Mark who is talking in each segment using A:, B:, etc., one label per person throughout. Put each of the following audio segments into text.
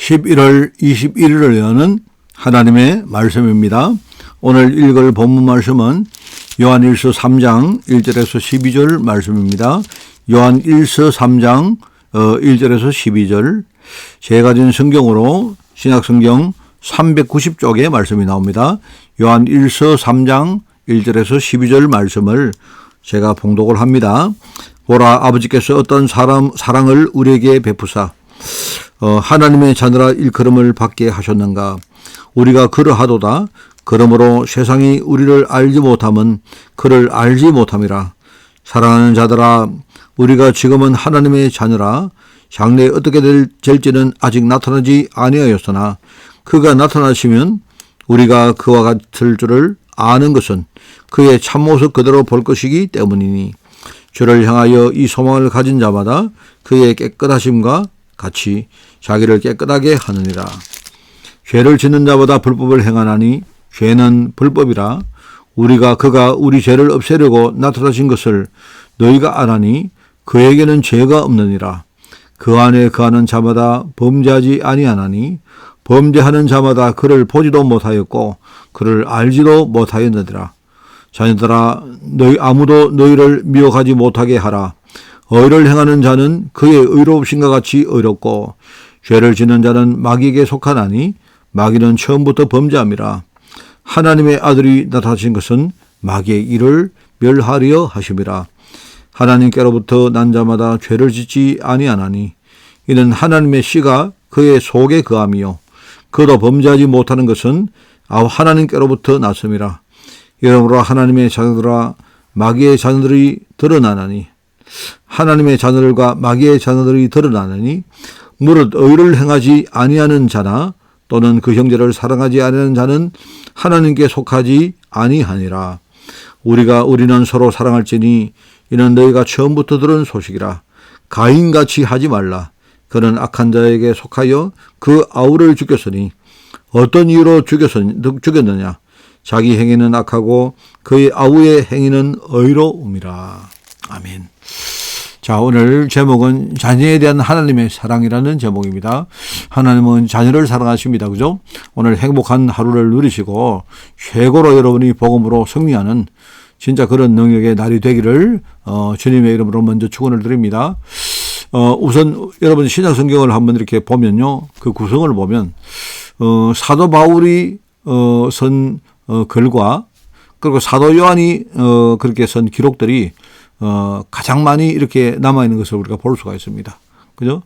A: 11월 21일을 여는 하나님의 말씀입니다. 오늘 읽을 본문 말씀은 요한일서 3장 1절에서 12절 말씀입니다. 요한일서 3장 1절에서 12절 제가 가진 성경으로 신약성경 390쪽에 말씀이 나옵니다. 요한일서 3장 1절에서 12절 말씀을 제가 봉독을 합니다. 보라, 아버지께서 어떤 사랑을 우리에게 베푸사 하나님의 자녀라 일컬음을 받게 하셨는가. 우리가 그러하도다. 그러므로 세상이 우리를 알지 못함은 그를 알지 못함이라. 사랑하는 자들아, 우리가 지금은 하나님의 자녀라. 장래에 어떻게 될지는 아직 나타나지 아니하였으나 그가 나타나시면 우리가 그와 같을 줄을 아는 것은 그의 참모습 그대로 볼 것이기 때문이니 주를 향하여 이 소망을 가진 자마다 그의 깨끗하심과 같이 자기를 깨끗하게 하느니라. 죄를 짓는 자보다 불법을 행하나니 죄는 불법이라. 우리가 그가 우리 죄를 없애려고 나타나신 것을 너희가 아나니 그에게는 죄가 없느니라. 그 안에 거하는 자마다 범죄하지 아니하나니 범죄하는 자마다 그를 보지도 못하였고 그를 알지도 못하였느니라. 자녀들아, 너희 아무도 너희를 미혹하지 못하게 하라. 의를 행하는 자는 그의 의로우심과 같이 의롭고 죄를 짓는 자는 마귀에게 속하나니 마귀는 처음부터 범죄함이라. 하나님의 아들이 나타나신 것은 마귀의 일을 멸하려 하심이라. 하나님께로부터 난 자마다 죄를 짓지 아니하나니 이는 하나님의 씨가 그의 속에 거함이요 그도 범죄하지 못하는 것은 하나님께로부터 났음이라. 이러므로 하나님의 자녀들아, 마귀의 자녀들이 드러나나니 하나님의 자녀들과 마귀의 자녀들이 드러나나니 무릇 의를 행하지 아니하는 자나 또는 그 형제를 사랑하지 아니하는 자는 하나님께 속하지 아니하니라. 우리는 서로 사랑할지니 이는 너희가 처음부터 들은 소식이라. 가인같이 하지 말라. 그는 악한 자에게 속하여 그 아우를 죽였으니 어떤 이유로 죽였느냐. 자기 행위는 악하고 그의 아우의 행위는 의로움이라. 아멘. 자, 오늘 제목은 자녀에 대한 하나님의 사랑이라는 제목입니다. 하나님은 자녀를 사랑하십니다. 그죠? 오늘 행복한 하루를 누리시고 최고로 여러분이 복음으로 승리하는 진짜 그런 능력의 날이 되기를 주님의 이름으로 먼저 축원을 드립니다. 우선 여러분 신약 성경을 한번 이렇게 보면요. 그 구성을 보면 사도 바울이 쓴 글과 그리고 사도 요한이 그렇게 쓴 기록들이 가장 많이 이렇게 남아있는 것을 우리가 볼 수가 있습니다. 그죠?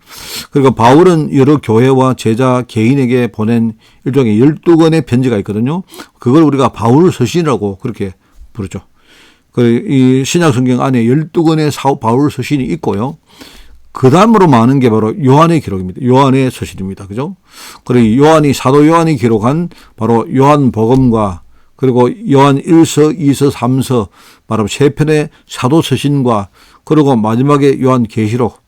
A: 그리고 바울은 여러 교회와 제자 개인에게 보낸 일종의 12권의 편지가 있거든요. 그걸 우리가 바울 서신이라고 그렇게 부르죠. 이 신약 성경 안에 12권의 바울 서신이 있고요. 그 다음으로 많은 게 바로 요한의 기록입니다. 요한의 서신입니다. 그죠? 그리고 사도 요한이 기록한 바로 요한 복음과 그리고 요한 1서, 2서, 3서 바로 세 편의 사도 서신과 그리고 마지막에 요한 계시록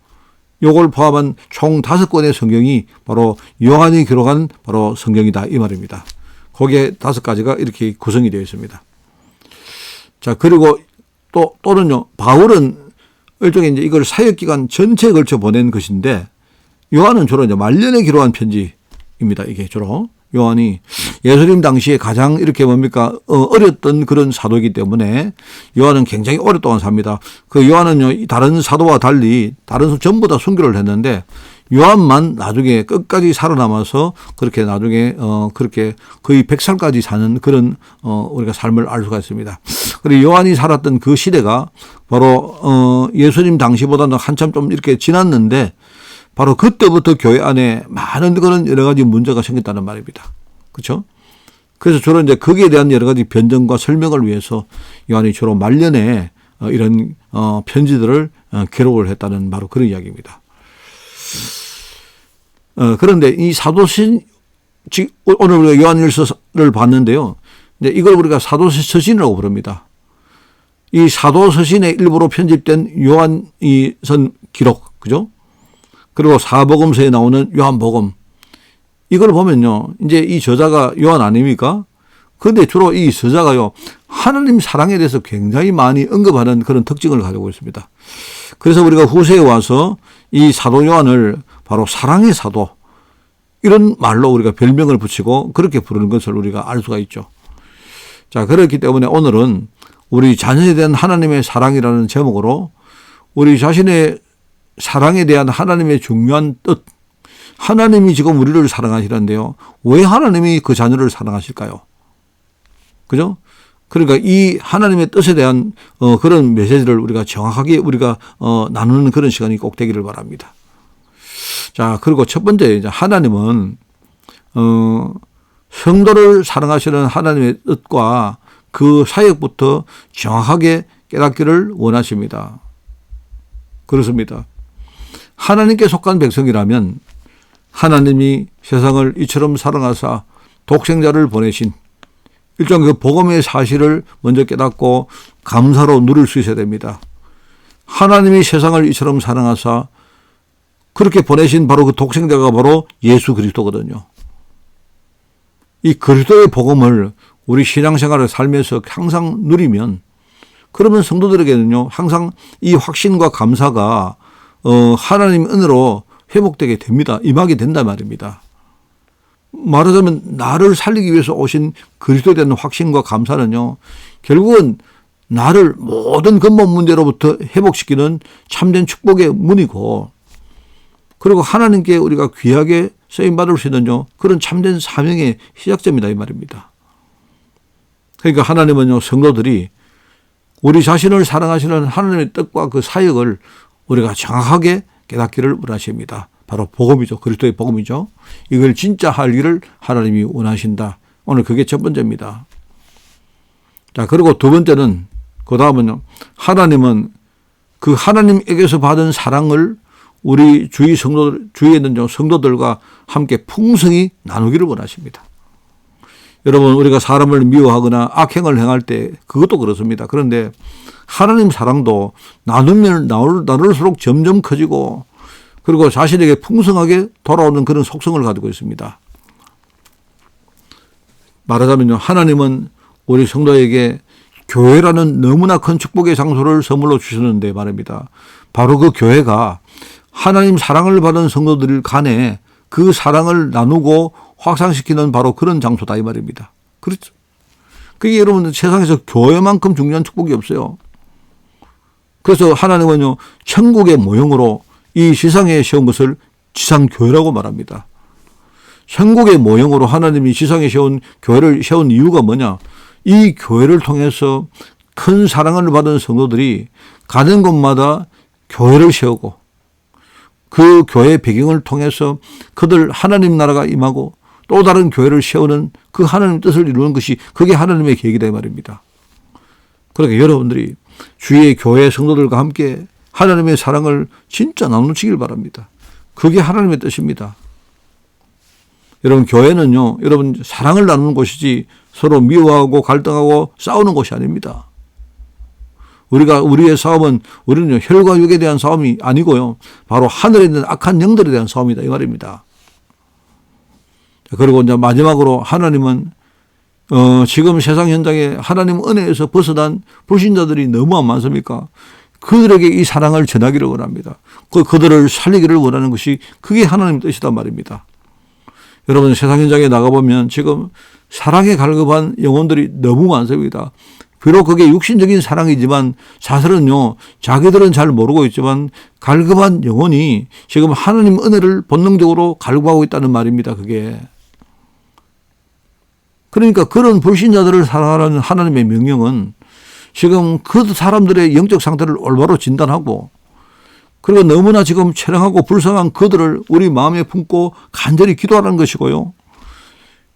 A: 요걸 포함한 총 5권의 성경이 바로 요한이 기록한 바로 성경이다 이 말입니다. 거기에 5가지가 이렇게 구성이 되어 있습니다. 자, 그리고 또는요, 바울은 일종의 이제 이걸 사역기간 전체에 걸쳐 보낸 것인데 요한은 주로 이제 말년에 기록한 편지입니다. 이게 주로. 요한이 예수님 당시에 가장 이렇게 어렸던 그런 사도이기 때문에 요한은 굉장히 오랫동안 삽니다. 그 요한은요, 다른 사도와 달리 다른 사도 전부 다 순교를 했는데 요한만 나중에 끝까지 살아남아서 그렇게 나중에 그렇게 거의 100살까지 사는 그런 우리가 삶을 알 수가 있습니다. 그리고 요한이 살았던 그 시대가 바로 예수님 당시보다는 한참 좀 이렇게 지났는데 바로 그때부터 교회 안에 많은 그런 여러 가지 문제가 생겼다는 말입니다. 그렇죠? 그래서 주로 이제 거기에 대한 여러 가지 변정과 설명을 위해서 요한이 주로 말년에 이런 편지들을 기록을 했다는 바로 그런 이야기입니다. 그런데 이 사도신, 오늘 우리가 요한일서를 봤는데요. 이걸 우리가 사도서신이라고 부릅니다. 이 사도서신의 일부로 편집된 요한이 쓴 기록, 그죠? 그리고 사복음서에 나오는 요한복음. 이걸 보면요. 이제 이 저자가 요한 아닙니까? 그런데 주로 이 저자가요. 하나님 사랑에 대해서 굉장히 많이 언급하는 그런 특징을 가지고 있습니다. 그래서 우리가 후세에 와서 이 사도 요한을 바로 사랑의 사도, 이런 말로 우리가 별명을 붙이고 그렇게 부르는 것을 우리가 알 수가 있죠. 자, 그렇기 때문에 오늘은 우리 자녀에 대한 하나님의 사랑이라는 제목으로 우리 자신의 사랑에 대한 하나님의 중요한 뜻, 하나님이 지금 우리를 사랑하시는데요. 왜 하나님이 그 자녀를 사랑하실까요? 그죠? 그러니까 이 하나님의 뜻에 대한 그런 메시지를 우리가 정확하게 우리가 나누는 그런 시간이 꼭 되기를 바랍니다. 자, 그리고 첫 번째, 이제 하나님은 성도를 사랑하시는 하나님의 뜻과 그 사역부터 정확하게 깨닫기를 원하십니다. 그렇습니다. 하나님께 속한 백성이라면 하나님이 세상을 이처럼 사랑하사 독생자를 보내신 일종 그 복음의 사실을 먼저 깨닫고 감사로 누릴 수 있어야 됩니다. 하나님이 세상을 이처럼 사랑하사 그렇게 보내신 바로 그 독생자가 바로 예수 그리스도거든요. 이 그리스도의 복음을 우리 신앙생활을 살면서 항상 누리면 그러면 성도들에게는요 항상 이 확신과 감사가 하나님 은혜로 회복되게 됩니다. 임하게 된단 말입니다. 말하자면 나를 살리기 위해서 오신 그리스도에 대한 확신과 감사는요 결국은 나를 모든 근본 문제로부터 회복시키는 참된 축복의 문이고 그리고 하나님께 우리가 귀하게 쓰임받을 수 있는 그런 참된 사명의 시작점이다 이 말입니다. 그러니까 하나님은요 성도들이 우리 자신을 사랑하시는 하나님의 뜻과 그 사역을 우리가 정확하게 깨닫기를 원하십니다. 바로 복음이죠. 그리스도의 복음이죠. 이걸 진짜 할 일을 하나님이 원하신다. 오늘 그게 첫 번째입니다. 자, 그리고 두 번째는 그 다음은요. 하나님은 그 하나님에게서 받은 사랑을 우리 주위에 있는 성도들과 함께 풍성히 나누기를 원하십니다. 여러분 우리가 사람을 미워하거나 악행을 행할 때 그것도 그렇습니다. 그런데 하나님 사랑도 나누면 나눌수록 점점 커지고 그리고 자신에게 풍성하게 돌아오는 그런 속성을 가지고 있습니다. 말하자면요. 하나님은 우리 성도에게 교회라는 너무나 큰 축복의 장소를 선물로 주셨는데 말입니다. 바로 그 교회가 하나님 사랑을 받은 성도들 간에 그 사랑을 나누고 확산시키는 바로 그런 장소다 이 말입니다. 그렇죠. 그게 여러분 세상에서 교회만큼 중요한 축복이 없어요. 그래서 하나님은요 천국의 모형으로 이 지상에 세운 것을 지상교회라고 말합니다. 천국의 모형으로 하나님이 지상에 세운 교회를 세운 이유가 뭐냐? 이 교회를 통해서 큰 사랑을 받은 성도들이 가는 곳마다 교회를 세우고 그 교회의 배경을 통해서 그들 하나님 나라가 임하고 또 다른 교회를 세우는 그 하나님의 뜻을 이루는 것이 그게 하나님의 계획이다 이 말입니다. 그러니까 여러분들이 주위의 교회 성도들과 함께 하나님의 사랑을 진짜 나누시길 바랍니다. 그게 하나님의 뜻입니다. 여러분 교회는요 여러분 사랑을 나누는 곳이지 서로 미워하고 갈등하고 싸우는 곳이 아닙니다. 우리의 싸움은 우리는 혈과 육에 대한 싸움이 아니고요. 바로 하늘에 있는 악한 영들에 대한 싸움이다 이 말입니다. 그리고 이제 마지막으로 하나님은 지금 세상 현장에 하나님 은혜에서 벗어난 불신자들이 너무 많습니까? 그들에게 이 사랑을 전하기를 원합니다. 그들을 살리기를 원하는 것이 그게 하나님의 뜻이란 말입니다. 여러분 세상 현장에 나가보면 지금 사랑에 갈급한 영혼들이 너무 많습니다. 비록 그게 육신적인 사랑이지만 사실은요 자기들은 잘 모르고 있지만 갈급한 영혼이 지금 하나님 은혜를 본능적으로 갈구하고 있다는 말입니다. 그게 그러니까 그런 불신자들을 사랑하는 하나님의 명령은 지금 그 사람들의 영적 상태를 올바로 진단하고 그리고 너무나 지금 처량하고 불쌍한 그들을 우리 마음에 품고 간절히 기도하는 것이고요.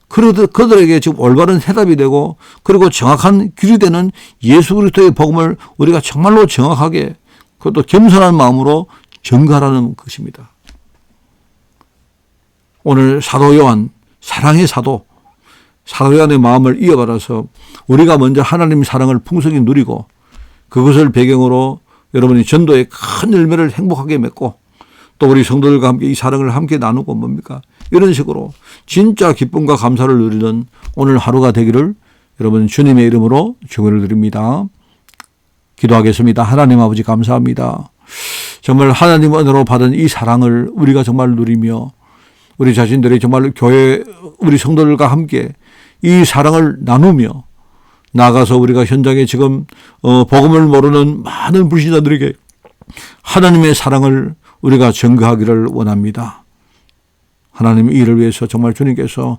A: 그들에게 지금 올바른 해답이 되고 그리고 정확한 길이 되는 예수 그리스도의 복음을 우리가 정말로 정확하게 그것도 겸손한 마음으로 전가하는 것입니다. 오늘 사도 요한 사랑의 사도 요한의 마음을 이어받아서 우리가 먼저 하나님 사랑을 풍성히 누리고 그것을 배경으로 여러분이 전도의 큰 열매를 행복하게 맺고 또 우리 성도들과 함께 이 사랑을 함께 나누고 뭡니까? 이런 식으로 진짜 기쁨과 감사를 누리는 오늘 하루가 되기를 여러분 주님의 이름으로 축원을 드립니다. 기도하겠습니다. 하나님 아버지 감사합니다. 정말 하나님 은혜로 받은 이 사랑을 우리가 정말 누리며 우리 자신들이 정말 교회 우리 성도들과 함께 이 사랑을 나누며 나가서 우리가 현장에 지금 복음을 모르는 많은 불신자들에게 하나님의 사랑을 우리가 전가하기를 원합니다. 하나님의 일을 위해서 정말 주님께서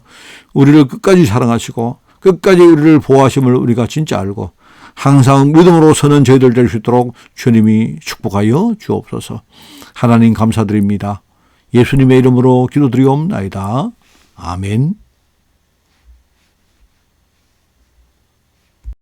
A: 우리를 끝까지 사랑하시고 끝까지 우리를 보호하심을 우리가 진짜 알고 항상 믿음으로 서는 저희들 될 수 있도록 주님이 축복하여 주옵소서. 하나님 감사드립니다. 예수님의 이름으로 기도드리옵나이다. 아멘.